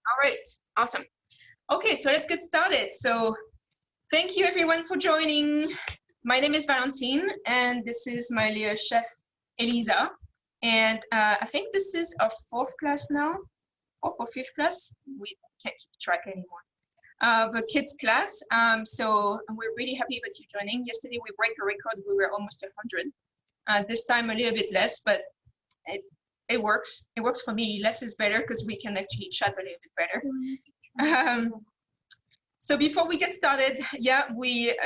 All right, awesome. Okay, so let's get started. So thank you everyone for joining. My name is Valentine, and this is my little chef, Elisa. And I think this is our fourth class now, fourth or fifth class. We can't keep track anymore. The kids class. So we're really happy that you're joining. Yesterday we broke a record. We were almost 100. This time a little bit less, but it works. It works for me. Less is better because we can actually chat a little bit better. So before we get started, yeah,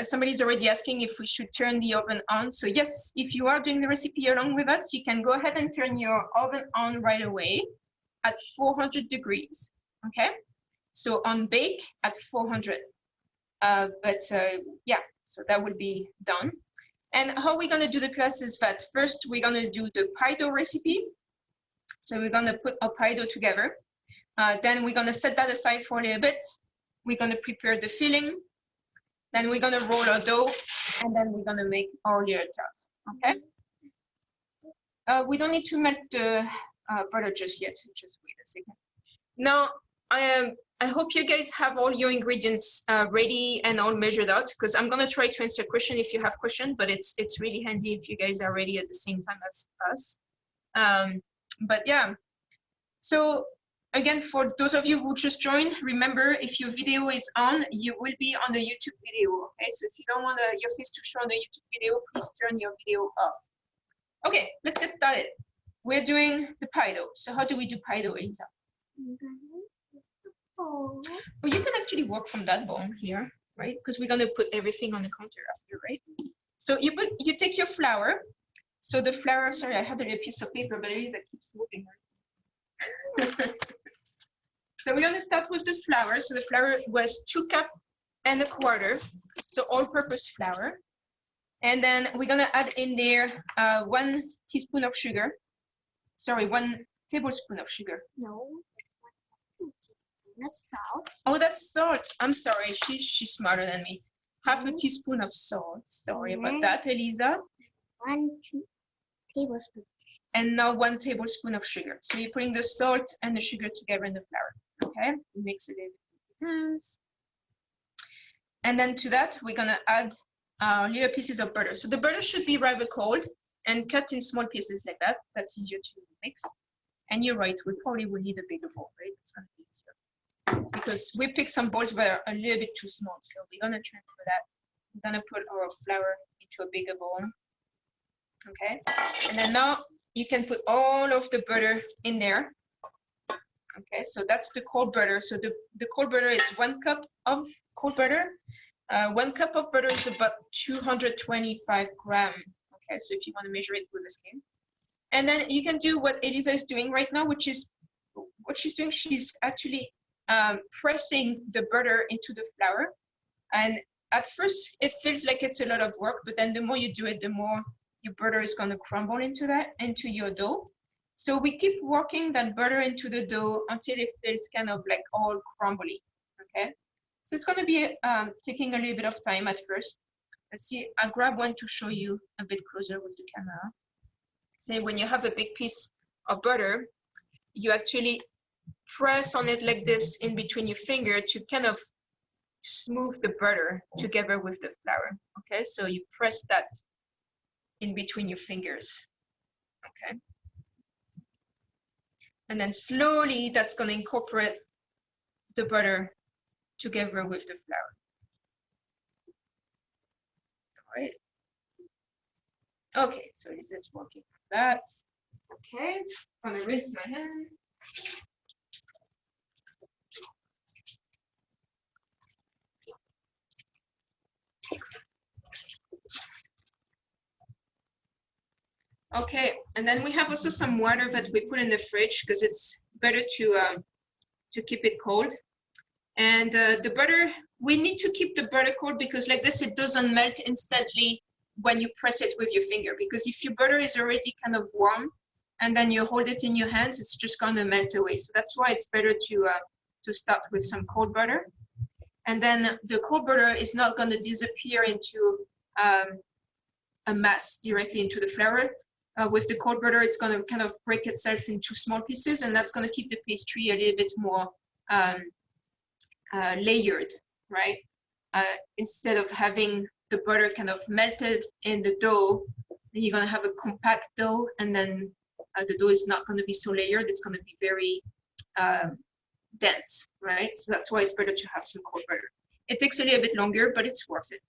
somebody's already asking if we should turn the oven on. So yes, if you are doing the recipe along with us, you can go ahead and turn your oven on right away at 400 degrees, okay? So on bake at 400. Yeah, so that will be done. And how we're gonna do the class is that first we're gonna do the pie dough recipe. So we're gonna put our pie dough together. Then we're gonna set that aside for a little bit. We're gonna prepare the filling. Then we're gonna roll our dough, and then we're gonna make our little tarts, okay? We don't need to melt the butter just yet, just wait a second. Now, I hope you guys have all your ingredients ready and all measured out, because I'm gonna try to answer a question if you have questions, but it's really handy if you guys are ready at the same time as us. But yeah, so again, for those of you who just joined, remember, if your video is on, you will be on the YouTube video, okay? So if you don't want your face to show on the YouTube video, please turn your video off. Okay, let's get started. We're doing the pie dough. So how do we do pie dough, Elisa? Well, you can actually work from that bowl here, right? Because we're gonna put everything on the counter after, right? So you take your flour. So the flour, sorry, I had a little piece of paper, but Elisa keeps moving. So we're gonna start with the flour. So the flour was 2 cups and a quarter, so all-purpose flour. And then we're gonna add in there 1 teaspoon of sugar. Sorry, 1 tablespoon of sugar. No, that's salt. Oh, that's salt. I'm sorry, she's smarter than me. Half a teaspoon of salt. Sorry about that, Elisa. 1 tablespoon. And now 1 tablespoon of sugar. So you're putting the salt and the sugar together in the flour. Okay, mix it in with your hands. And then to that, we're gonna add little pieces of butter. So the butter should be rather cold and cut in small pieces like that. That's easier to mix. And you're right, we probably will need a bigger bowl, right? It's gonna be easier. Because we picked some bowls that are a little bit too small. So we're gonna transfer that. We're gonna put our flour into a bigger bowl. Okay, and then now you can put all of the butter in there. Okay, so that's the cold butter. So the cold butter is 1 cup of cold butter. 1 cup of butter is about 225 grams. Okay, so if you want to measure it with a scale. And then you can do what Elisa is doing right now, which is what she's doing. She's actually pressing the butter into the flour. And at first, it feels like it's a lot of work, but then the more you do it, the more your butter is going to crumble into your dough. So we keep working that butter into the dough until it feels kind of like all crumbly, okay? So it's going to be taking a little bit of time at first. Let's see, I'll grab one to show you a bit closer with the camera. Say when you have a big piece of butter, you actually press on it like this in between your finger to kind of smooth the butter together with the flour, okay? So you press that in between your fingers, okay? And then slowly that's going to incorporate the butter together with the flour. All right. Okay, so this is working for that. Okay, I'm going to rinse my hand. Okay, and then we have also some water that we put in the fridge because it's better to keep it cold. And the butter, we need to keep the butter cold because like this, it doesn't melt instantly when you press it with your finger. Because if your butter is already kind of warm and then you hold it in your hands, it's just gonna melt away. So that's why it's better to start with some cold butter. And then the cold butter is not gonna disappear into a mass directly into the flour. With the cold butter, it's going to kind of break itself into small pieces, and that's going to keep the pastry a little bit more layered, right? Instead of having the butter kind of melted in the dough, you're gonna have a compact dough, and then the dough is not gonna be so layered. It's gonna be very dense, right? So that's why it's better to have some cold butter. It takes a little bit longer, but it's worth it.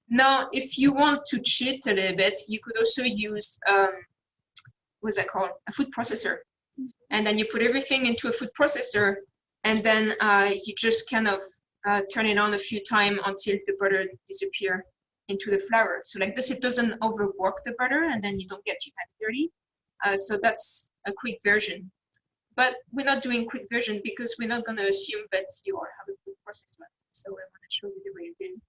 Now, if you want to cheat a little bit, you could also use, what's that called? A food processor. And then you put everything into a food processor, and then you just kind of turn it on a few times until the butter disappears into the flour. So like this, it doesn't overwork the butter, and then you don't get your hands dirty. So that's a quick version. But we're not doing quick version because we're not going to assume that you all have a food processor. So I want to show you the way you do.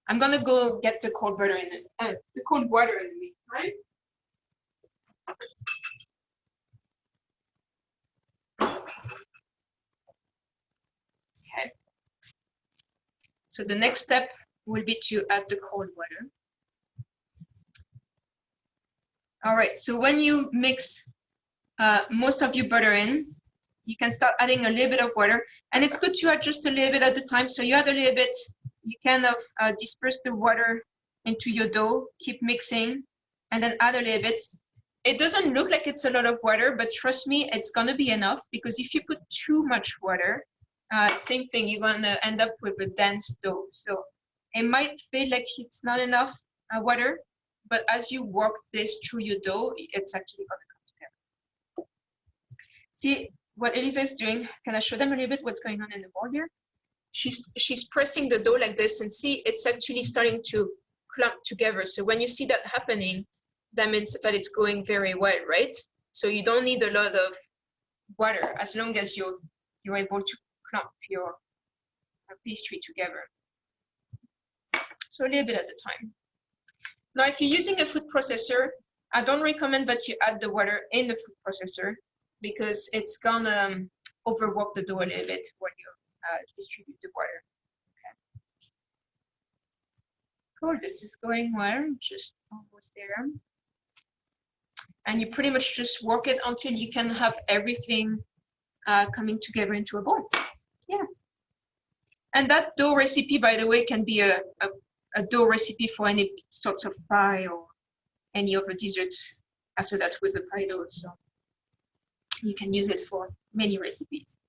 I'm going to go get the cold butter in the cold water in the meantime. Okay. So the next step will be to add the cold water. All right, so when you mix most of your butter in, you can start adding a little bit of water, and it's good to add just a little bit at a time. So you add a little bit, you kind of disperse the water into your dough, keep mixing, and then add a little bit. It doesn't look like it's a lot of water, but trust me, it's gonna be enough, because if you put too much water, same thing, you're gonna end up with a dense dough. So it might feel like it's not enough water, but as you work this through your dough, it's actually gonna come together. See what Elisa is doing? Can I show them a little bit what's going on in the bowl here? She's pressing the dough like this, and see, it's actually starting to clump together. So when you see that happening, that means that it's going very well, right? So you don't need a lot of water as long as you're able to clump your pastry together. So a little bit at a time. Now, if you're using a food processor, I don't recommend that you add the water in the food processor, because it's gonna overwork the dough a little bit when you distribute the water. Okay. Cool, this is going well, just almost there. And you pretty much just work it until you can have everything coming together into a bowl. Yeah. And that dough recipe, by the way, can be a dough recipe for any sorts of pie or any other desserts after that with a pie dough. So you can use it for many recipes.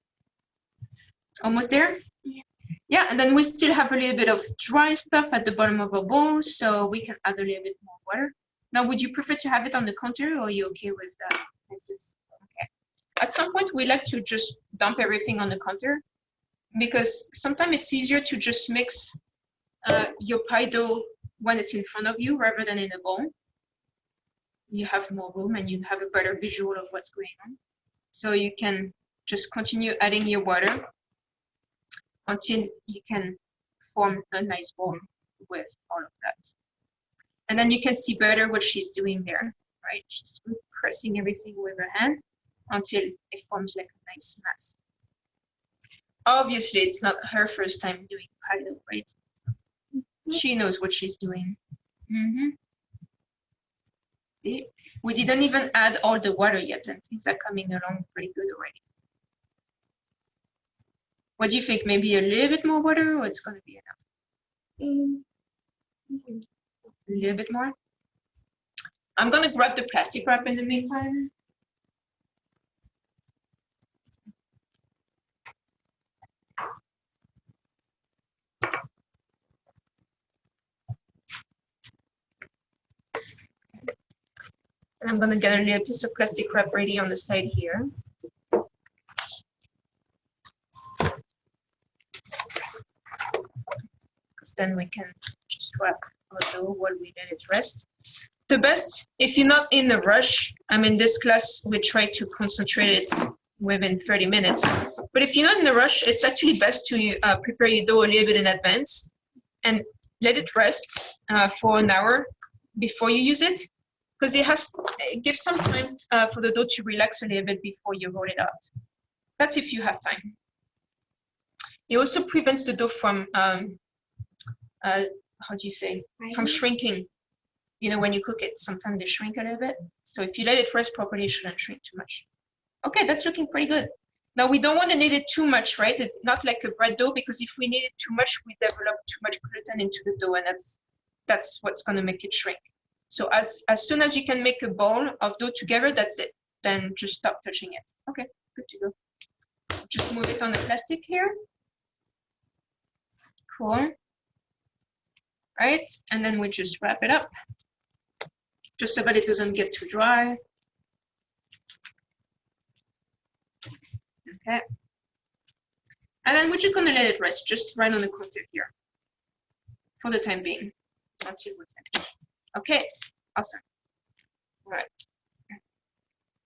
Almost there? Yeah. Yeah, and then we still have a little bit of dry stuff at the bottom of our bowl, so we can add a little bit more water. Now, would you prefer to have it on the counter, or are you okay with that? Okay. At some point, we like to just dump everything on the counter, because sometimes it's easier to just mix your pie dough when it's in front of you rather than in a bowl. You have more room and you have a better visual of what's going on. So you can just continue adding your water until you can form a nice bowl with all of that. And then you can see better what she's doing there, right? She's pressing everything with her hand until it forms like a nice mass. Obviously, it's not her first time doing pie dough, right? She knows what she's doing. See? We didn't even add all the water yet, and things are coming along pretty good already. What do you think? Maybe a little bit more water, or it's going to be enough? A little bit more. I'm going to grab the plastic wrap in the meantime. And I'm going to get a little piece of plastic wrap ready on the side here. Because then we can just wrap our dough while we let it rest. The best, if you're not in a rush, I mean, this class, we try to concentrate it within 30 minutes. But if you're not in a rush, it's actually best to prepare your dough a little bit in advance and let it rest for an hour before you use it. Because it gives some time for the dough to relax a little bit before you roll it out. That's if you have time. It also prevents the dough from, how do you say, from shrinking. You know, when you cook it, sometimes they shrink a little bit. So if you let it rest properly, it shouldn't shrink too much. Okay, that's looking pretty good. Now we don't want to knead it too much, right? It's not like a bread dough, because if we knead it too much, we develop too much gluten into the dough, and that's what's going to make it shrink. So as soon as you can make a ball of dough together, that's it. Then just stop touching it. Okay, good to go. Just move it on the plastic here. Cool. Right, and then we just wrap it up, just so that it doesn't get too dry. Okay. And then we're just gonna let it rest, just right on the counter here, for the time being, until we finish. Okay, awesome. All right.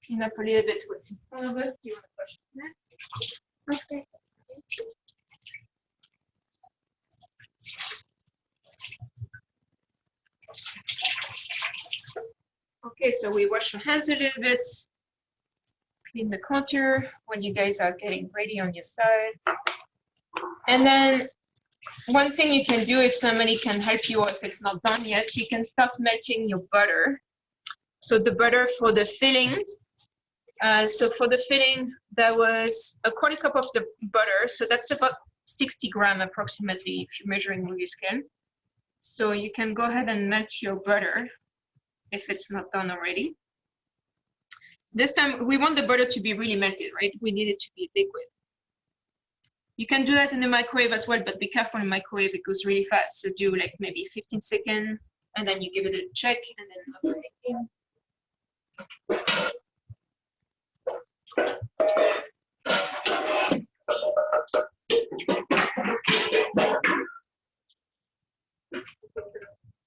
Clean up a little bit what's in front of us. Do you want to brush it next? Okay, so we wash our hands a little bit, clean the counter when you guys are getting ready on your side. And then one thing you can do if somebody can help you, or if it's not done yet, you can start melting your butter. So the butter for the filling. So for the filling, that was a 1/4 cup of the butter. So that's about 60 grams approximately if you're measuring with your scale. So you can go ahead and melt your butter if it's not done already. This time we want the butter to be really melted, right? We need it to be liquid. You can do that in the microwave as well, but be careful in the microwave, it goes really fast. So do like maybe 15 seconds, and then you give it a check, and then another 15.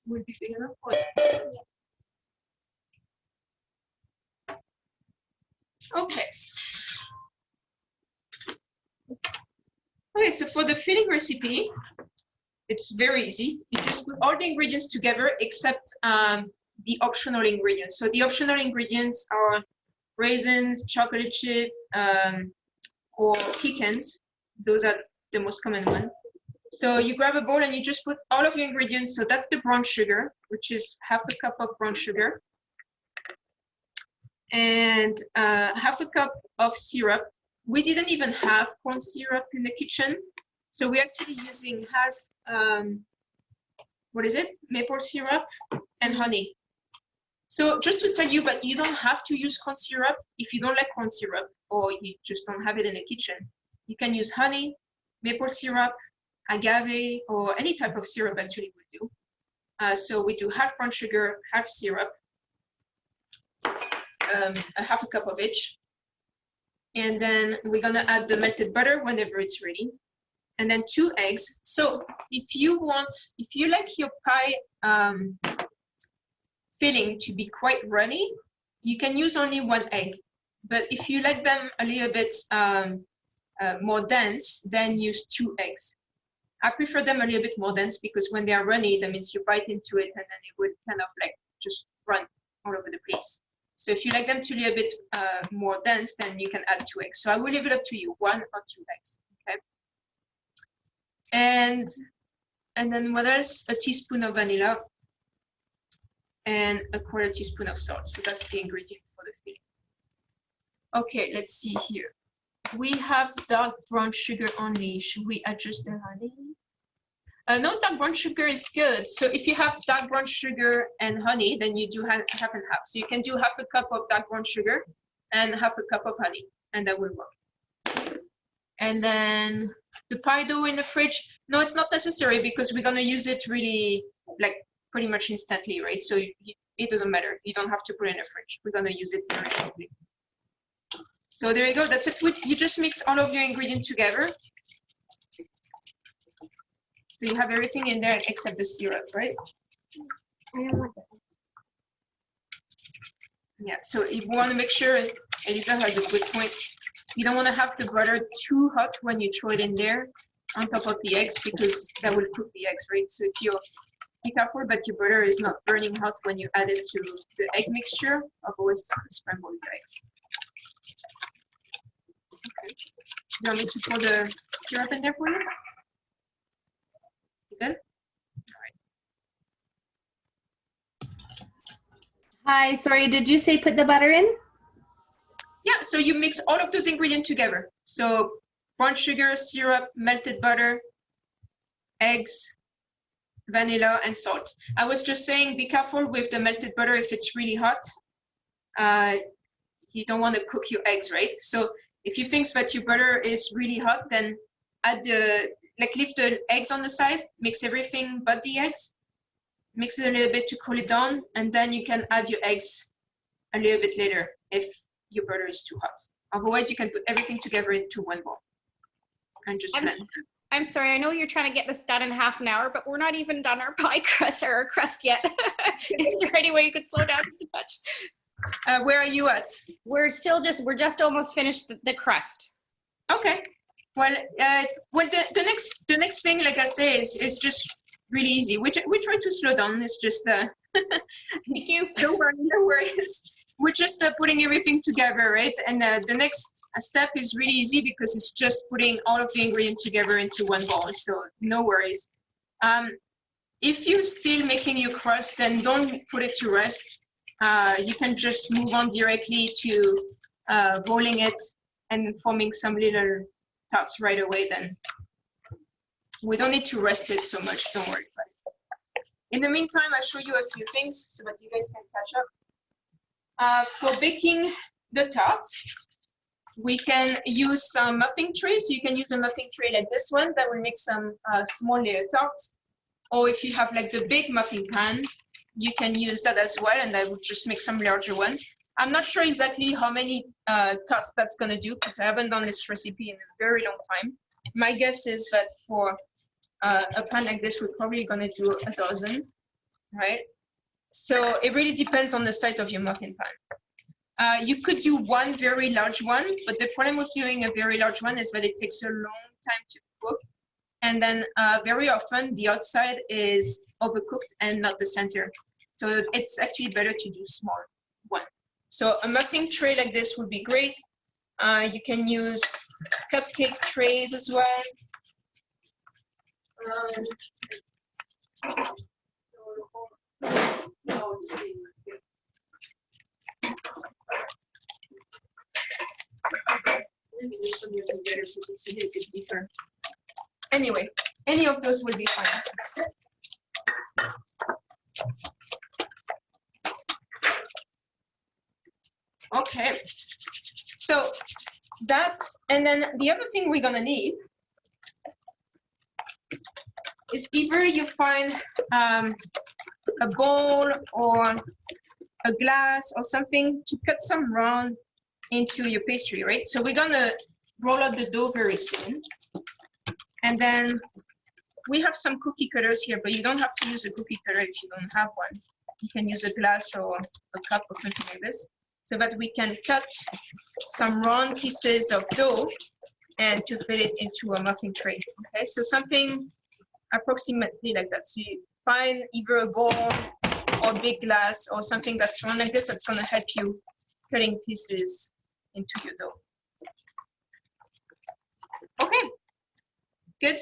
Would be big enough for it. Okay. Okay, so for the filling recipe, it's very easy. You just put all the ingredients together except the optional ingredients. So the optional ingredients are raisins, chocolate chip, or pecans. Those are the most common ones. So you grab a bowl and you just put all of your ingredients. So that's the brown sugar, which is 1/2 cup of brown sugar, and 1/2 cup of syrup. We didn't even have corn syrup in the kitchen, so we're actually using maple syrup and honey. So just to tell you that you don't have to use corn syrup if you don't like corn syrup, or you just don't have it in the kitchen. You can use honey, maple syrup, agave, or any type of syrup actually will do. So we do 1/2 brown sugar, 1/2 syrup, 1/2 cup of each. And then we're gonna add the melted butter whenever it's ready. And then 2 eggs. So if you like your pie filling to be quite runny, you can use only 1 egg. But if you like them a little bit more dense, then use 2 eggs. I prefer them a little bit more dense because when they are runny, that means you bite into it and then it would kind of like just run all over the place. So if you like them to be a bit more dense, then you can add 2 eggs. So I will leave it up to you, 1 or 2 eggs, okay? And then what else? A teaspoon of vanilla and a 1/4 teaspoon of salt. So that's the ingredient for the filling. Okay, let's see here. We have dark brown sugar only. Should we adjust the honey? No, dark brown sugar is good. So if you have dark brown sugar and honey, then you do 1/2 and 1/2. So you can do 1/2 cup of dark brown sugar and 1/2 cup of honey, and that will work. And then the pie dough in the fridge. No, it's not necessary because we're gonna use it really like pretty much instantly, right? So it doesn't matter. You don't have to put it in the fridge. We're gonna use it very shortly. So there you go. That's it. You just mix all of your ingredients together. So you have everything in there except the syrup, right? I don't want that. Yeah, so if you want to make sure, Elisa has a good point, you don't want to have the butter too hot when you throw it in there on top of the eggs because that will cook the eggs, right? So if you're be careful that your butter is not burning hot when you add it to the egg mixture, otherwise it's going to scramble the eggs. Okay. Do you want me to pour the syrup in there for you? You good? All right. Hi, sorry, did you say put the butter in? Yeah, so you mix all of those ingredients together. So brown sugar, syrup, melted butter, eggs, vanilla, and salt. I was just saying, be careful with the melted butter if it's really hot. You don't want to cook your eggs, right? So if you think that your butter is really hot, then add leave the eggs on the side, mix everything but the eggs, mix it a little bit to cool it down, and then you can add your eggs a little bit later if your butter is too hot. Otherwise, you can put everything together into one bowl and just blend. I'm sorry, I know you're trying to get this done in half an hour, but we're not even done our pie crust or our crust yet. Is there any way you could slow down just a touch? Where are you at? We're just almost finished the crust. Okay. Well, the next thing, like I say, is just really easy. We try to slow down. It's just Thank you. no worries. We're just putting everything together, right? And the next step is really easy because it's just putting all of the ingredients together into one bowl. So no worries. If you're still making your crust, then don't put it to rest. You can just move on directly to rolling it and forming some little tarts right away. Then we don't need to rest it so much. Don't worry about it. In the meantime, I'll show you a few things so that you guys can catch up. For baking the tart, we can use some muffin trays. So you can use a muffin tray like this one that will make some small little tarts. Or if you have like the big muffin pan, you can use that as well, and I would just make some larger one. I'm not sure exactly how many tarts that's gonna do because I haven't done this recipe in a very long time. My guess is that for a pan like this, we're probably gonna do a dozen, right? So it really depends on the size of your muffin pan. You could do one very large one, but the problem with doing a very large one is that it takes a long time to cook. And then very often the outside is overcooked and not the center. So it's actually better to do small one. So a muffin tray like this would be great. You can use cupcake trays as well. Maybe this one you can get it because it's a little bit deeper. Anyway, any of those will be fine. Okay, so that's, and then the other thing we're gonna need is either you find a bowl or a glass or something to cut some round into your pastry, right? So we're gonna roll out the dough very soon. And then we have some cookie cutters here, but you don't have to use a cookie cutter if you don't have one. You can use a glass or a cup or something like this, so that we can cut some round pieces of dough and to fit it into a muffin tray. Okay, so something approximately like that. So you find either a bowl or big glass or something that's round like this that's gonna help you cutting pieces into your dough. Okay, good.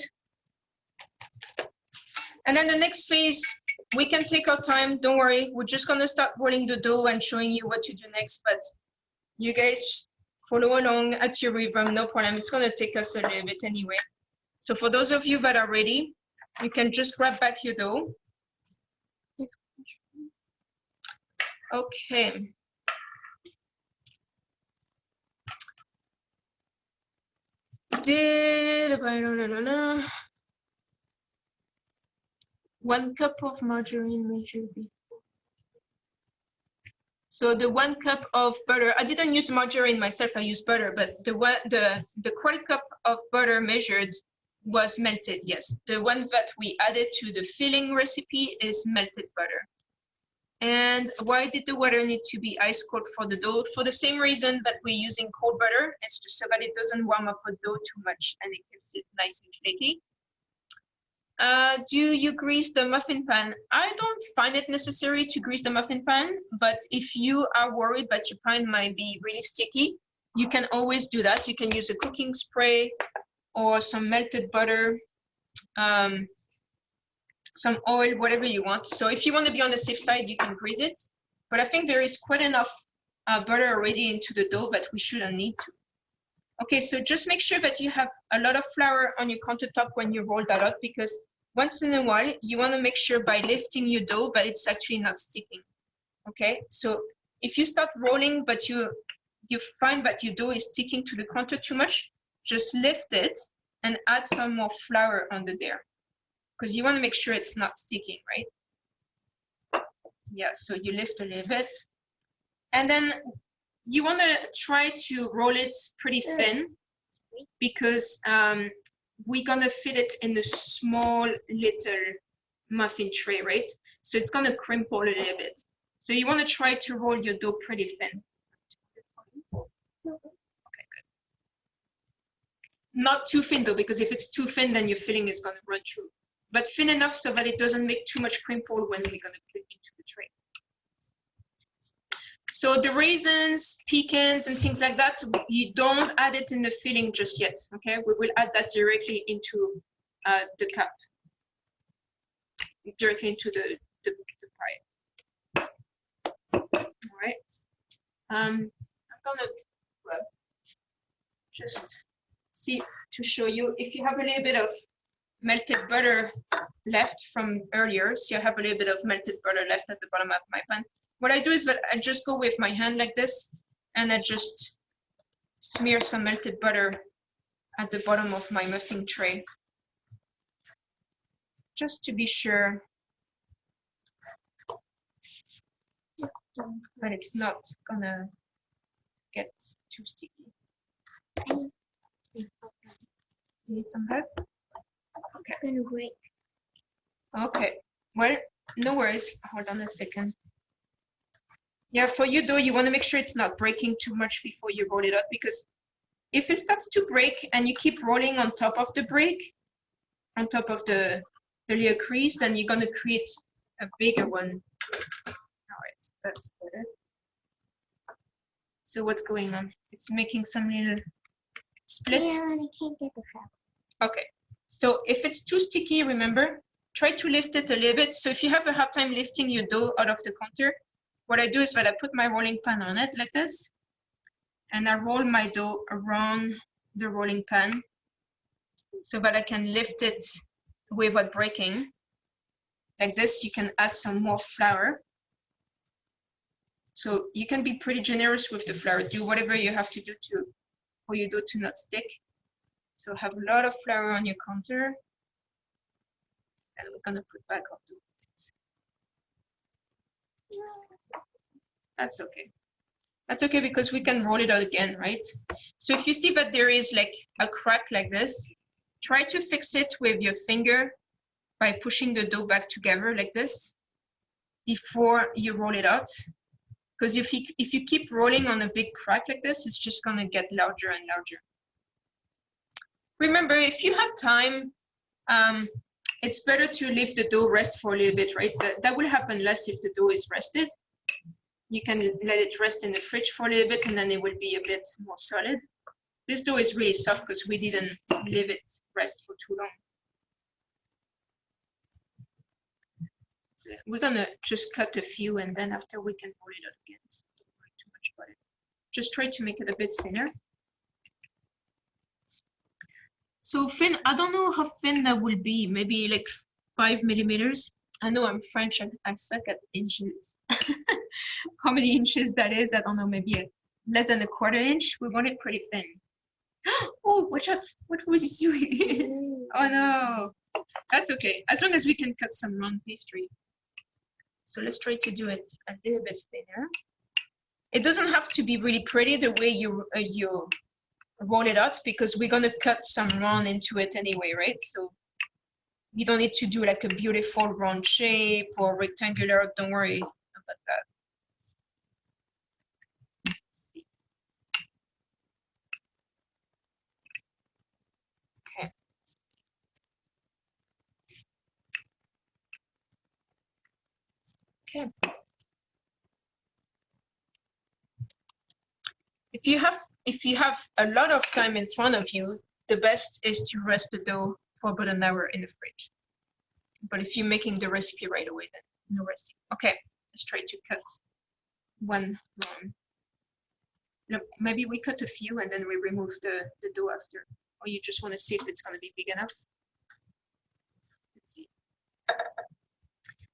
And then the next phase, we can take our time, don't worry. We're just gonna start rolling the dough and showing you what to do next, but you guys follow along at your rhythm, no problem. It's gonna take us a little bit anyway. So for those of you that are ready, you can just grab back your dough. Okay. One cup of margarine measured before. So the 1 cup of butter, I didn't use margarine myself, I used butter, but the 1/4 cup of butter measured was melted, yes. The one that we added to the filling recipe is melted butter. And why did the water need to be ice cold for the dough? For the same reason that we're using cold butter, it's just so that it doesn't warm up the dough too much and it keeps it nice and flaky. Do you grease the muffin pan? I don't find it necessary to grease the muffin pan, but if you are worried that your pan might be really sticky, you can always do that. You can use a cooking spray or some melted butter, some oil, whatever you want. So if you want to be on the safe side, you can grease it. But I think there is quite enough butter already into the dough, but we shouldn't need to. Okay, so just make sure that you have a lot of flour on your countertop when you roll that out, because once in a while, you want to make sure by lifting your dough that it's actually not sticking. Okay, so if you start rolling, but you find that your dough is sticking to the counter too much, just lift it and add some more flour under there, because you want to make sure it's not sticking, right? Yeah, so you lift a little bit. And then you want to try to roll it pretty thin, because we're going to fit it in a small little muffin tray, right? So it's going to crimple a little bit. So you want to try to roll your dough pretty thin. Okay, good. Not too thin though, because if it's too thin, then your filling is going to run through. But thin enough so that it doesn't make too much crimple when we're going to put it into the tray. So the raisins, pecans, and things like that, you don't add it in the filling just yet, okay? We will add that directly into the cup, directly into the pie. All right. I'm gonna just see to show you, if you have a little bit of melted butter left from earlier, see I have a little bit of melted butter left at the bottom of my pan. What I do is that I just go with my hand like this, and I just smear some melted butter at the bottom of my muffin tray, just to be sure that it's not gonna get too sticky. You need some help? Okay. It's gonna break. Okay, well, no worries. Hold on a second. Yeah, for your dough, you want to make sure it's not breaking too much before you roll it out, because if it starts to break and you keep rolling on top of the break, on top of the little crease, then you're going to create a bigger one. All right, that's better. So what's going on? It's making some little splits. Yeah, I can't get the flour. Okay, so if it's too sticky, remember, try to lift it a little bit. So if you have a hard time lifting your dough out of the counter, what I do is that I put my rolling pan on it like this, and I roll my dough around the rolling pan so that I can lift it without breaking. Like this, you can add some more flour. So you can be pretty generous with the flour. Do whatever you have to do for your dough to not stick. So have a lot of flour on your counter, and we're gonna put back our dough. That's okay. That's okay, because we can roll it out again, right? So if you see that there is like a crack like this, try to fix it with your finger by pushing the dough back together like this before you roll it out. Because if you keep rolling on a big crack like this, it's just gonna get larger and larger. Remember, if you have time, it's better to leave the dough rest for a little bit, right? That will happen less if the dough is rested. You can let it rest in the fridge for a little bit, and then it will be a bit more solid. This dough is really soft because we didn't leave it rest for too long. So we're gonna just cut a few, and then after we can roll it out again. So don't worry too much about it. Just try to make it a bit thinner. So thin, I don't know how thin that will be, maybe like 5 millimeters. I know I'm French and I suck at inches. How many inches that is, I don't know, maybe less than a 1/4 inch. We want it pretty thin. Oh, watch out, what was he doing? Oh no, that's okay, as long as we can cut some round pastry. So let's try to do it a little bit thinner. It doesn't have to be really pretty the way you roll it out, because we're gonna cut some round into it anyway, right? So you don't need to do like a beautiful round shape or rectangular, don't worry about that. Let's see. Okay. Okay. If you have a lot of time in front of you, the best is to rest the dough for about an hour in the fridge. But if you're making the recipe right away, then no resting. Okay, let's try to cut one round. Look, maybe we cut a few and then we remove the dough after. Or you just want to see if it's going to be big enough. Let's see.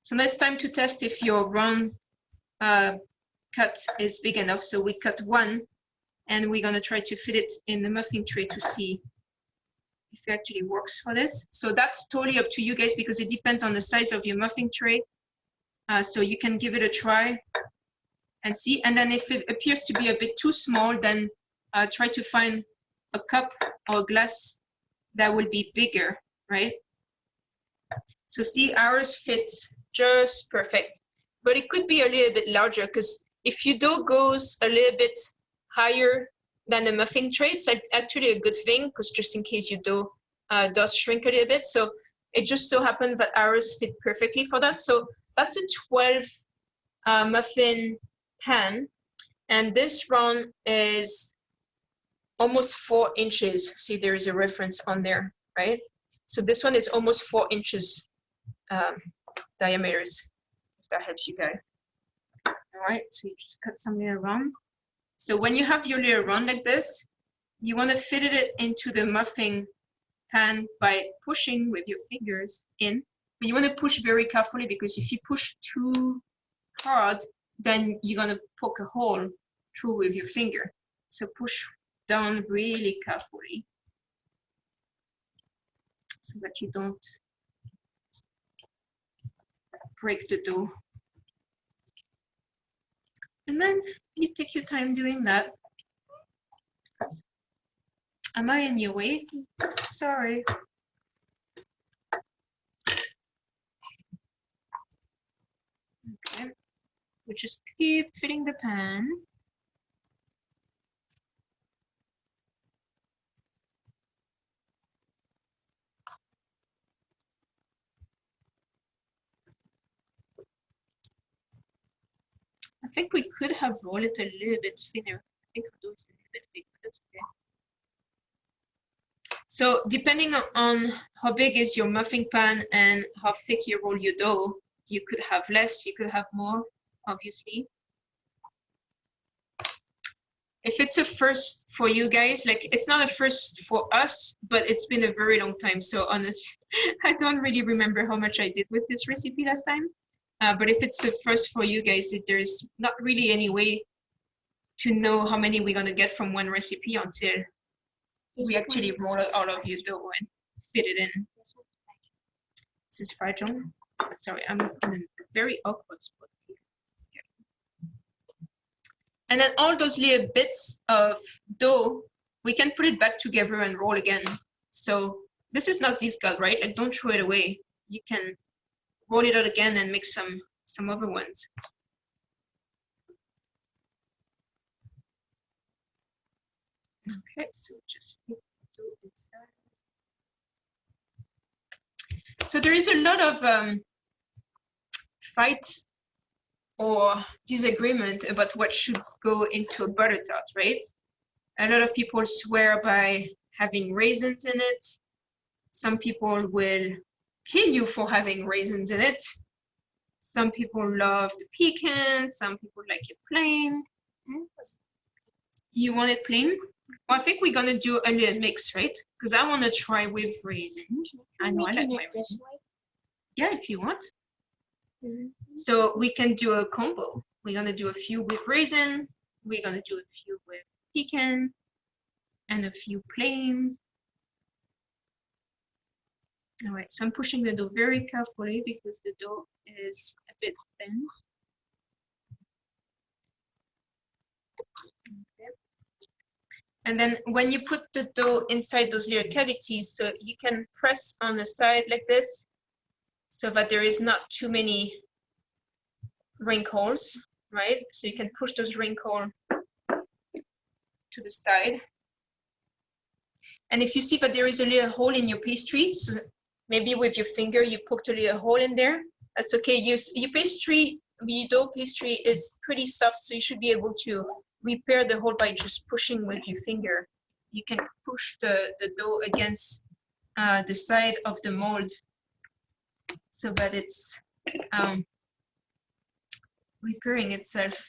So now it's time to test if your round cut is big enough. So we cut one and we're going to try to fit it in the muffin tray to see if it actually works for this. So that's totally up to you guys because it depends on the size of your muffin tray. So you can give it a try and see. And then if it appears to be a bit too small, then try to find a cup or a glass that will be bigger, right? So see, ours fits just perfect, but it could be a little bit larger because if your dough goes a little bit higher than the muffin tray, it's actually a good thing because just in case your dough does shrink a little bit. So it just so happened that ours fit perfectly for that. So that's a 12 muffin pan, and this round is almost 4 inches. See, there is a reference on there, right? So this one is almost 4 inches diameters, if that helps you guys. All right, so you just cut some little round. So when you have your little round like this, you want to fit it into the muffin pan by pushing with your fingers in. But you want to push very carefully because if you push too hard, then you're going to poke a hole through with your finger. So push down really carefully so that you don't break the dough. And then you take your time doing that. Am I in your way? Sorry. Okay. We just keep filling the pan. I think we could have rolled it a little bit thinner. I think our dough is a little bit thick, but that's okay. So depending on how big is your muffin pan and how thick you roll your dough, you could have less, you could have more, obviously. If it's a first for you guys, like it's not a first for us, but it's been a very long time. So honestly, I don't really remember how much I did with this recipe last time. But if it's a first for you guys, there's not really any way to know how many we're gonna get from one recipe until we actually roll it out of your dough and fit it in. This is fragile. Sorry, I'm in a very awkward spot here. And then all those little bits of dough, we can put it back together and roll again. So this is not discard, right? Like don't throw it away. You can roll it out again and make some other ones. Okay, so just fit the dough inside. So there is a lot of fight or disagreement about what should go into a butter tart, right? A lot of people swear by having raisins in it. Some people will kill you for having raisins in it. Some people love the pecans. Some people like it plain. You want it plain? Well, I think we're gonna do a little mix, right? Because I want to try with raisins. I know I like my raisins. Yeah, if you want. So we can do a combo. We're gonna do a few with raisin. We're gonna do a few with pecan and a few plains. All right, so I'm pushing the dough very carefully because the dough is a bit thin. Okay. And then when you put the dough inside those little cavities, so you can press on the side like this so that there is not too many wrinkles, right? So you can push those wrinkles to the side. And if you see that there is a little hole in your pastry, so maybe with your finger you poked a little hole in there, that's okay. Your pastry, the dough pastry is pretty soft, so you should be able to repair the hole by just pushing with your finger. You can push the dough against the side of the mold so that it's repairing itself.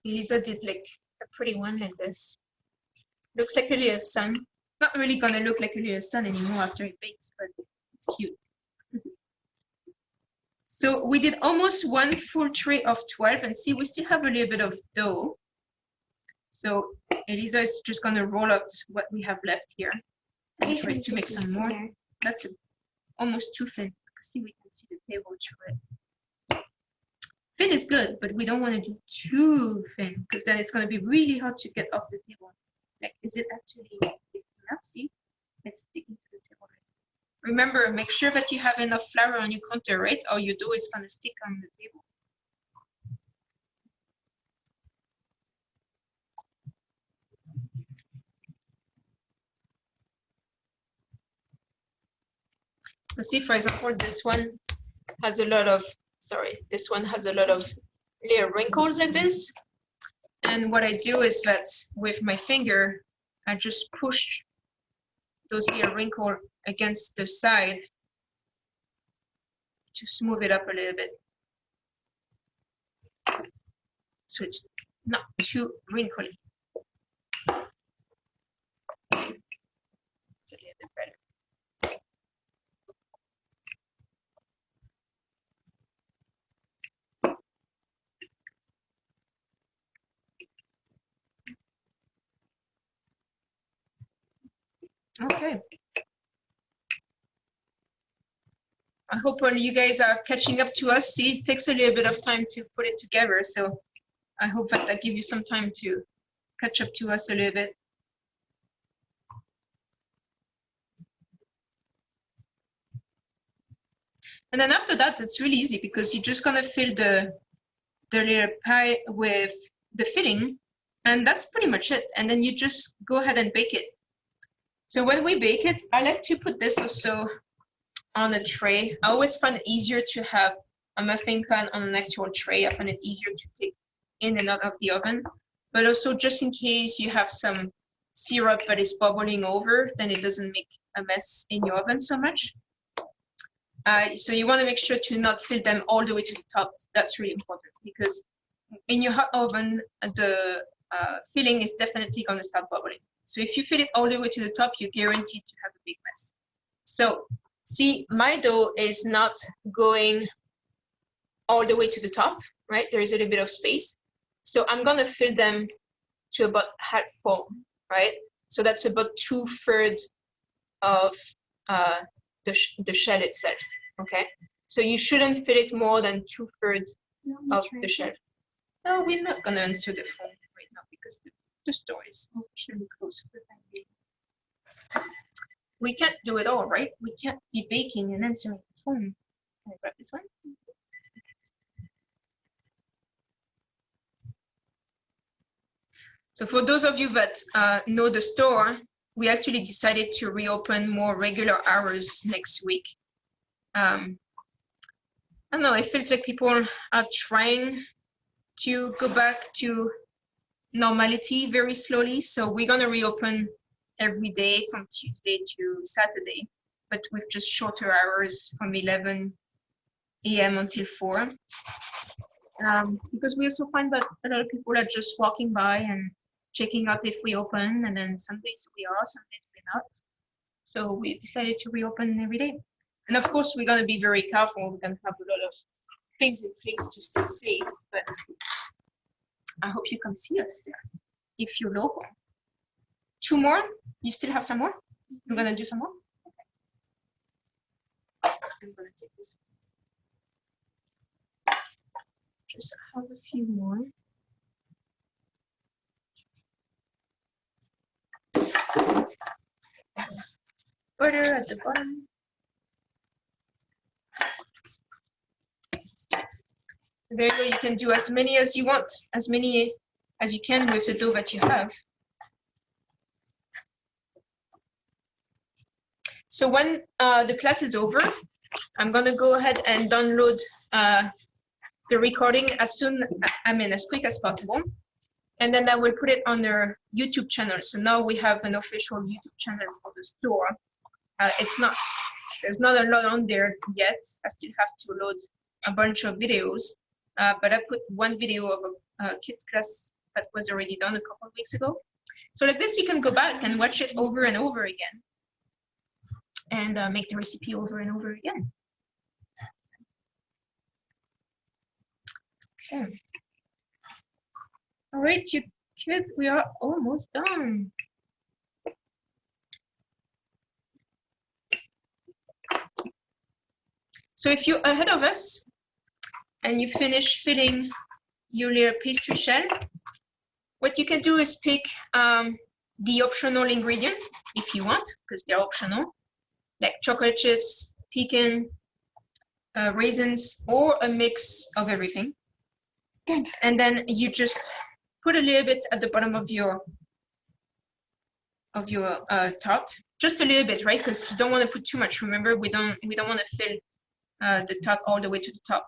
Elisa did like a pretty one like this. Looks like a little sun. Not really gonna look like a little sun anymore after it bakes, but it's cute. So we did almost 1 full tray of 12, and see, we still have a little bit of dough. So Elisa is just gonna roll out what we have left here and try to make some more. That's almost too thin. See, we can see the table through it. Thin is good, but we don't want to do too thin because then it's going to be really hard to get off the table. Like, is it actually lifting up? See, it's sticking to the table. Remember, make sure that you have enough flour on your counter, right? Or your dough is going to stick on the table. Let's see, for example, this one has a lot of, this one has a lot of little wrinkles like this. And what I do is that with my finger, I just push those little wrinkles against the side to smooth it up a little bit. So it's not too wrinkly. It's a little bit better. Okay. I hope all you guys are catching up to us. See, it takes a little bit of time to put it together, so I hope that gives you some time to catch up to us a little bit. And then after that, it's really easy because you're just gonna fill the little pie with the filling, and that's pretty much it. And then you just go ahead and bake it. So when we bake it, I like to put this also on a tray. I always find it easier to have a muffin pan on an actual tray. I find it easier to take in and out of the oven. But also just in case you have some syrup that is bubbling over, then it doesn't make a mess in your oven so much. So you want to make sure to not fill them all the way to the top. That's really important because in your hot oven, the filling is definitely going to start bubbling. So if you fill it all the way to the top, you're guaranteed to have a big mess. So see, my dough is not going all the way to the top, right? There is a little bit of space. So I'm going to fill them to about half full, right? So that's about 2/3 of the shell itself, okay? So you shouldn't fill it more than 2/3 of the shell. No, we're not going to answer the phone right now because the store is officially closed for the time being. We can't do it all, right? We can't be baking and answering the phone. Can I grab this one? So for those of you that know the store, we actually decided to reopen more regular hours next week. I don't know, it feels like people are trying to go back to normality very slowly. So we're gonna reopen every day from Tuesday to Saturday, but with just shorter hours from 11 a.m. until 4. Because we also find that a lot of people are just walking by and checking out if we open, and then some days we are, some days we're not. So we decided to reopen every day. And of course, we're gonna be very careful. We're gonna have a lot of things in place to stay safe, but I hope you come see us there if you're local. 2 more? You still have some more? You're gonna do some more? Okay. I'm gonna take this one. Just have a few more. Butter at the bottom. There you go, you can do as many as you want, as many as you can with the dough that you have. So when the class is over, I'm gonna go ahead and download the recording as quick as possible. And then I will put it on their YouTube channel. So now we have an official YouTube channel for the store. There's not a lot on there yet. I still have to load a bunch of videos. But I put one video of a kids class that was already done a couple of weeks ago. So like this, you can go back and watch it over and over again and make the recipe over and over again. Okay. All right, you kid, we are almost done. So if you're ahead of us and you finish filling your little pastry shell, what you can do is pick the optional ingredient if you want, because they're optional, like chocolate chips, pecan, raisins, or a mix of everything. And then you just put a little bit at the bottom of your tart, just a little bit, right? Because you don't want to put too much. Remember, we don't want to fill the tart all the way to the top.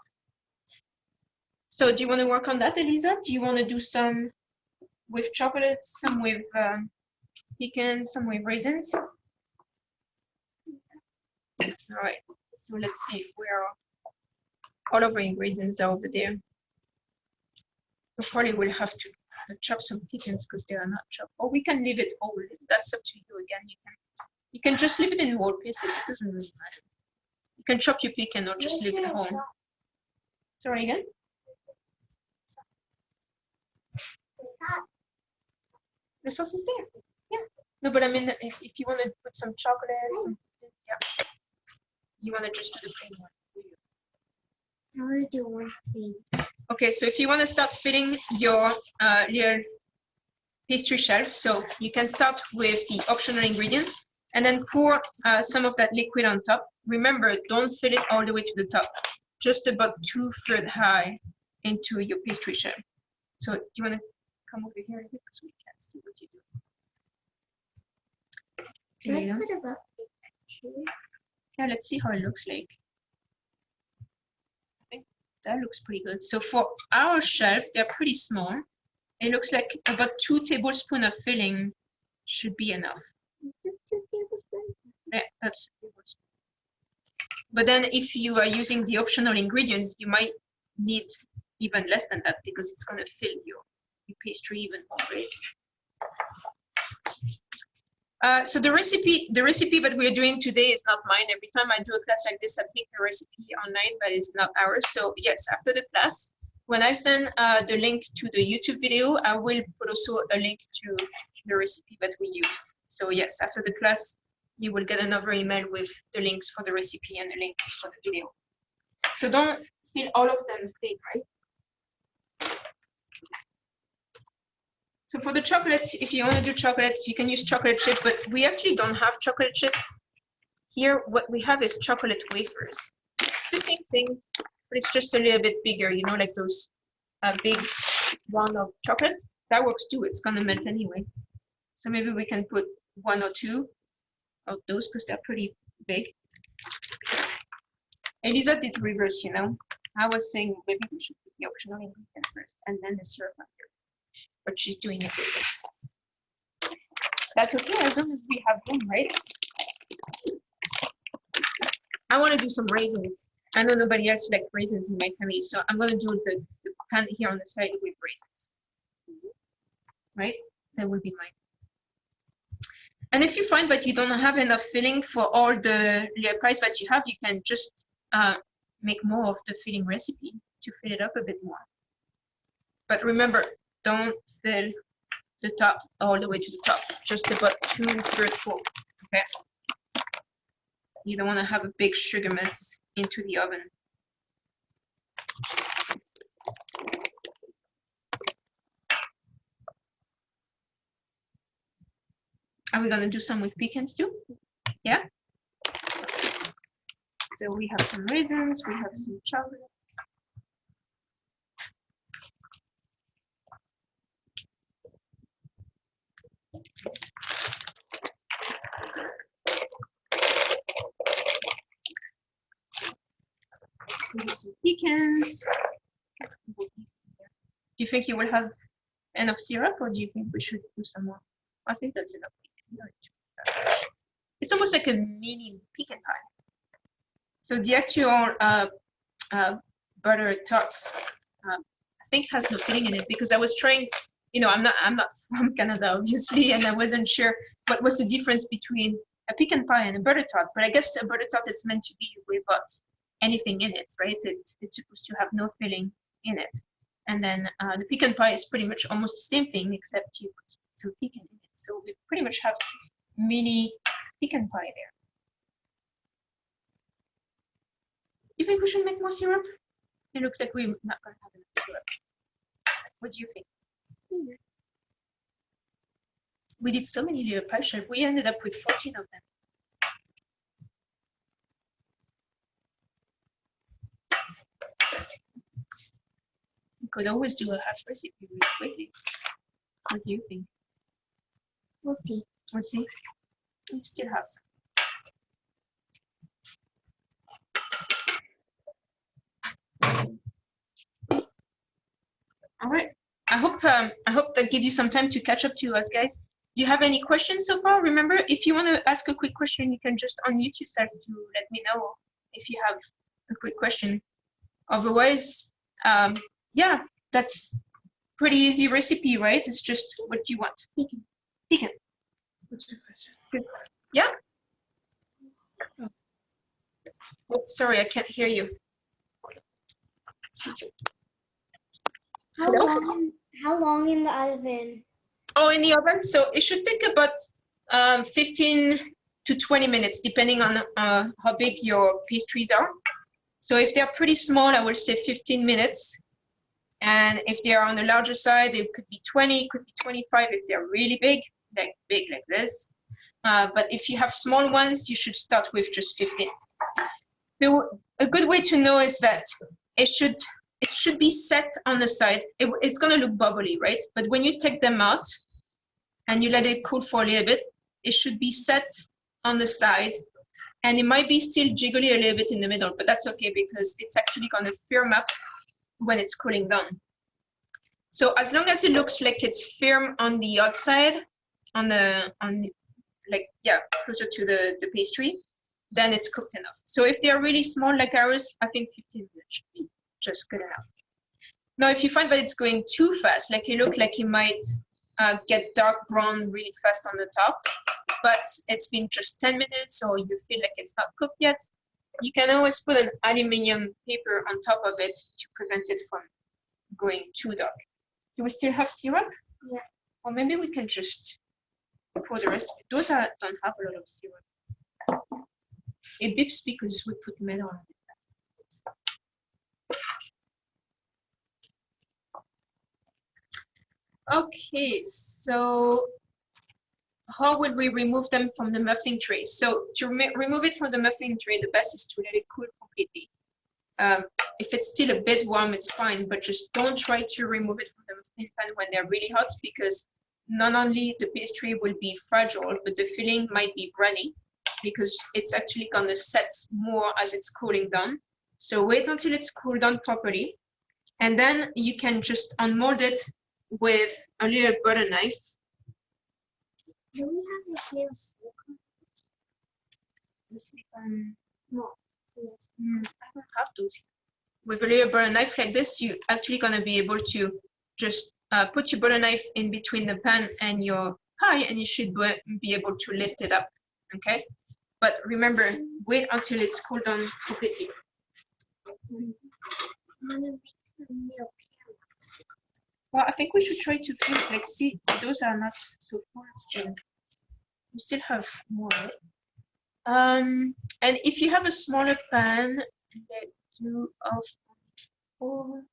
So do you want to work on that, Elisa? Do you want to do some with chocolate, some with pecan, some with raisins? All right, so let's see where all of our ingredients are over there. We probably will have to chop some pecans because they are not chopped. Or we can leave it whole. That's up to you again. You can just leave it in whole pieces. It doesn't really matter. You can chop your pecan or just leave it whole. Sorry again? The sauce is there. Yeah. No, but I mean, if you want to put some chocolate, yeah. You want to just do the plain one. I want to do one thing. Okay, so if you want to start filling your little pastry shelf, so you can start with the optional ingredient and then pour some of that liquid on top. Remember, don't fill it all the way to the top, just about 2/3 high into your pastry shell. So do you want to come over here a bit because we can't see what you do. Can I put about two? Yeah, let's see how it looks like. Okay, that looks pretty good. So for our shelf, they're pretty small. It looks like about 2 tablespoons of filling should be enough. Just 2 tablespoons? Yeah, that's 2 tablespoons. But then if you are using the optional ingredient, you might need even less than that because it's going to fill your pastry even more, right? So the recipe that we are doing today is not mine. Every time I do a class like this, I pick a recipe online, but it's not ours. So yes, after the class, when I send the link to the YouTube video, I will put also a link to the recipe that we used. So yes, after the class, you will get another email with the links for the recipe and the links for the video. So don't fill all of them plain, right? So for the chocolate, if you want to do chocolate, you can use chocolate chip, but we actually don't have chocolate chip. Here, what we have is chocolate wafers. It's the same thing, but it's just a little bit bigger, you know, like those big round of chocolate. That works too, it's gonna melt anyway. So maybe we can put 1 or 2 of those because they're pretty big. Elisa did reverse, you know. I was saying maybe we should put the optional ingredient first and then the syrup after. But she's doing it with us. That's okay as long as we have room, right? I want to do some raisins. I know nobody else likes raisins in my family, so I'm going to do the pan here on the side with raisins. Right? That will be mine. And if you find that you don't have enough filling for all the pies that you have, you can just make more of the filling recipe to fill it up a bit more. But remember, don't fill the top all the way to the top, just about 2/3 full, okay? You don't want to have a big sugar mess into the oven. Are we going to do some with pecans too? Yeah? So we have some raisins, we have some chocolate. Maybe some pecans. Do you think you will have enough syrup, or do you think we should do some more? I think that's enough. It's almost like a mini pecan pie. So the actual butter tarts, I think has no filling in it because I was trying you know, I'm not from Canada, obviously, and I wasn't sure what was the difference between a pecan pie and a butter tart. But I guess a butter tart is meant to be without anything in it, right? It's supposed to have no filling in it. And then the pecan pie is pretty much almost the same thing, except you put some pecan in it. So we pretty much have mini pecan pie there. You think we should make more syrup? It looks like we're not going to have enough syrup. What do you think? We did so many little pie shells. We ended up with 14 of them. We could always do a half recipe really quickly. What do you think? We'll see. We'll see. We still have some. All right. I hope that gives you some time to catch up to us, guys. Do you have any questions so far? Remember, if you want to ask a quick question, you can just unmute yourself to let me know if you have a quick question. Otherwise, yeah, that's pretty easy recipe, right? It's just what you want. Pecan. Pecan. What's your question? Good. Yeah. Oh, sorry, I can't hear you. How long in the oven? Oh, in the oven. So it should take about 15 to 20 minutes, depending on how big your pastries are. So if they're pretty small, I would say 15 minutes. And if they are on the larger side, it could be 20, it could be 25 if they're really big like this. But if you have small ones, you should start with just 15. A good way to know is that it should be set on the side. It's going to look bubbly, right? But when you take them out and you let it cool for a little bit, it should be set on the side. And it might be still jiggly a little bit in the middle, but that's okay because it's actually going to firm up when it's cooling down. So as long as it looks like it's firm on the outside, closer to the pastry, then it's cooked enough. So if they're really small like ours, I think 15 minutes should be just good enough. Now, if you find that it's going too fast, like it looks like it might get dark brown really fast on the top, but it's been just 10 minutes or you feel like it's not cooked yet, you can always put an aluminum paper on top of it to prevent it from going too dark. Do we still have syrup? Yeah. Or maybe we can just pour the rest of it. Those don't have a lot of syrup. It beeps because we put metal on it. Okay, so how will we remove them from the muffin tray? So to remove it from the muffin tray, the best is to let it cool completely. If it's still a bit warm, it's fine, but just don't try to remove it from the muffin pan when they're really hot, because not only the pastry will be fragile, but the filling might be runny because it's actually gonna set more as it's cooling down. So wait until it's cooled down properly, and then you can just unmold it with a little butter knife. Do we have this little silicone? No. Yes. I don't have those here. With a little butter knife like this, you're actually gonna be able to just put your butter knife in between the pan and your pie, and you should be able to lift it up, okay? But remember, wait until it's cooled down completely. I'm gonna make some milk. Well, I think we should try to fill, like, see, those are not so full still. We still have more. And if you have a smaller pan, let's do of 4.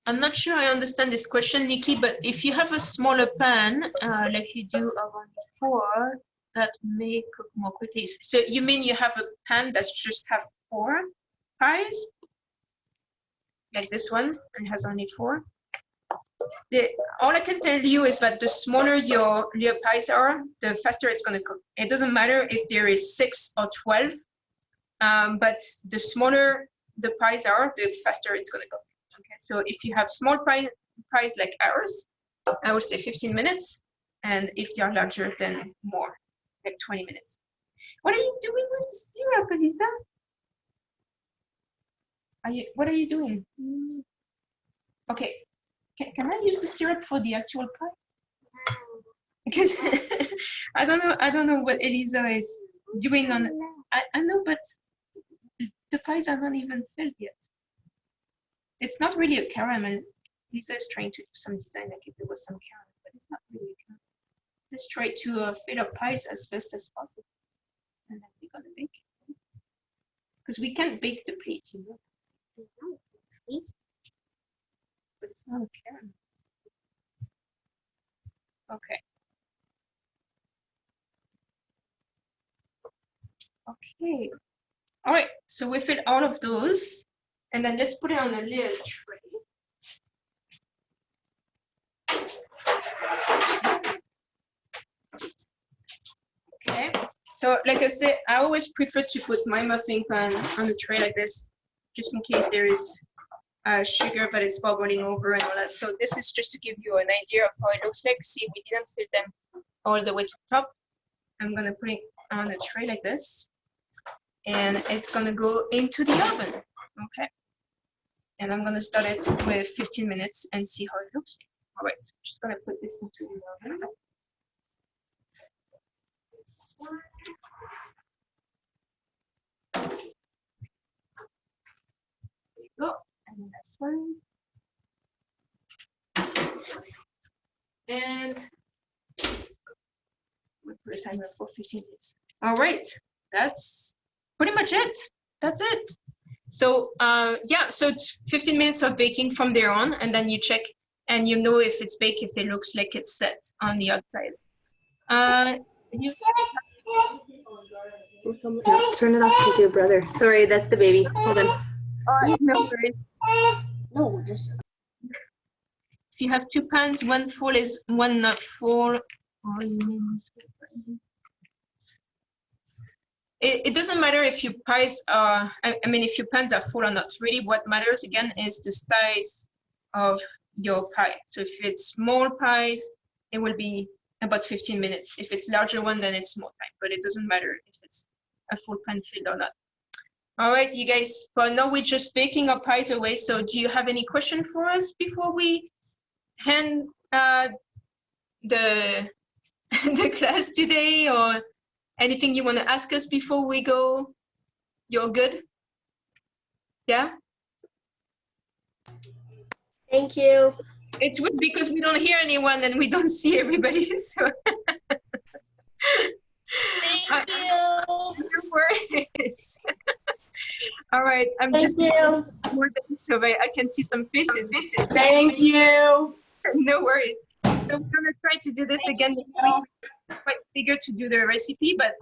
I'm not sure I understand this question, Nikki, but if you have a smaller pan, like you do around 4, that may cook more quickly. So you mean you have a pan that's just have 4 pies? Like this one, and has only 4? All I can tell you is that the smaller your pies are, the faster it's gonna cook. It doesn't matter if there is 6 or 12, but the smaller the pies are, the faster it's gonna cook. Okay, so if you have small pies like ours, I would say 15 minutes, and if they are larger, then more, like 20 minutes. What are you doing with the syrup, Elisa? What are you doing? Okay, can I use the syrup for the actual pie? Because I don't know what Elisa is doing on. I know, but the pies are not even filled yet. It's not really a caramel. Lisa is trying to do some design like if there was some caramel, but it's not really a caramel. Let's try to fill up pies as best as possible, and then we're gonna bake it. Because we can't bake the plate, you know. But it's not a caramel. Okay. Okay. All right. So we fill all of those, and then let's put it on a little tray. Okay. So like I said, I always prefer to put my muffin pan on a tray like this, just in case there is sugar that is bubbling over and all that. So this is just to give you an idea of how it looks like. See, we didn't fill them all the way to the top. I'm gonna put it on a tray like this, and it's gonna go into the oven. Okay. And I'm gonna start it with 15 minutes and see how it looks like. All right, so I'm just gonna put this into the oven. This one. There you go. And this one. And we'll put a timer for 15 minutes. All right, that's pretty much it. That's it. So yeah, so 15 minutes of baking from there on, and then you check and you know if it's baked, if it looks like it's set on the outside. No, turn it off to your brother. Sorry, that's the baby. Hold on. No worries. No, just. If you have two pans, one full is one not full. It doesn't matter if your pies are, I mean, if your pans are full or not. Really, what matters again is the size of your pie. So if it's small pies, it will be about 15 minutes. If it's larger one, then it's more time. But it doesn't matter if it's a full pan filled or not. All right, you guys. For now, we're just baking our pies away. So do you have any question for us before we hand the the class today, or anything you want to ask us before we go? You're good? Yeah? Thank you. It's good because we don't hear anyone and we don't see everybody. So. Thank you. No worries. All right, I'm Thank just you. so I can see some faces. Thank you. No worries. So we're gonna try to do this again. Quite eager to do the recipe, but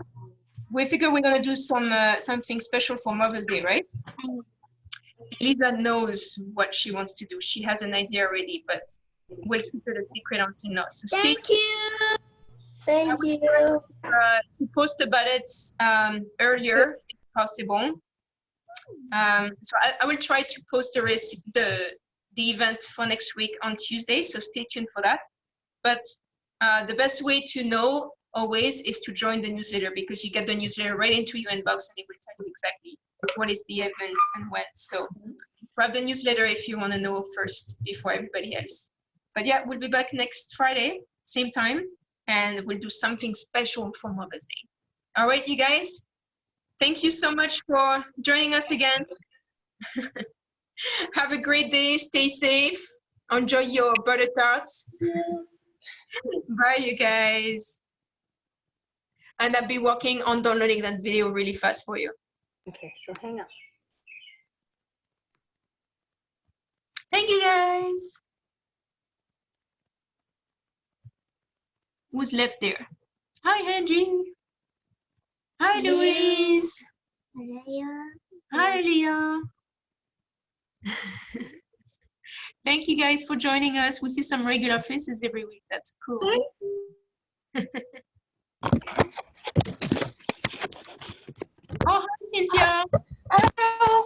we figure we're gonna do something special for Mother's Day, right? Lisa knows what she wants to do. She has an idea already, but we'll keep it a secret until now. So stay Thank you. Thank you. to post about it earlier if possible. So I will try to post the event for next week on Tuesday, so stay tuned for that. But the best way to know always is to join the newsletter, because you get the newsletter right into your inbox and it will tell you exactly what is the event and when. So grab the newsletter if you want to know first before everybody else. But yeah, we'll be back next Friday, same time, and we'll do something special for Mother's Day. All right, you guys, thank you so much for joining us again. Have a great day, stay safe, enjoy your butter tarts. Bye, you guys. And I'll be working on downloading that video really fast for you. Okay, so hang up. Thank you, guys. Who's left there? Hi, Angie. Hi, Louise. Hi, Leah. Thank you guys for joining us. We see some regular faces every week. That's cool. Oh, hi, Cynthia. Hello.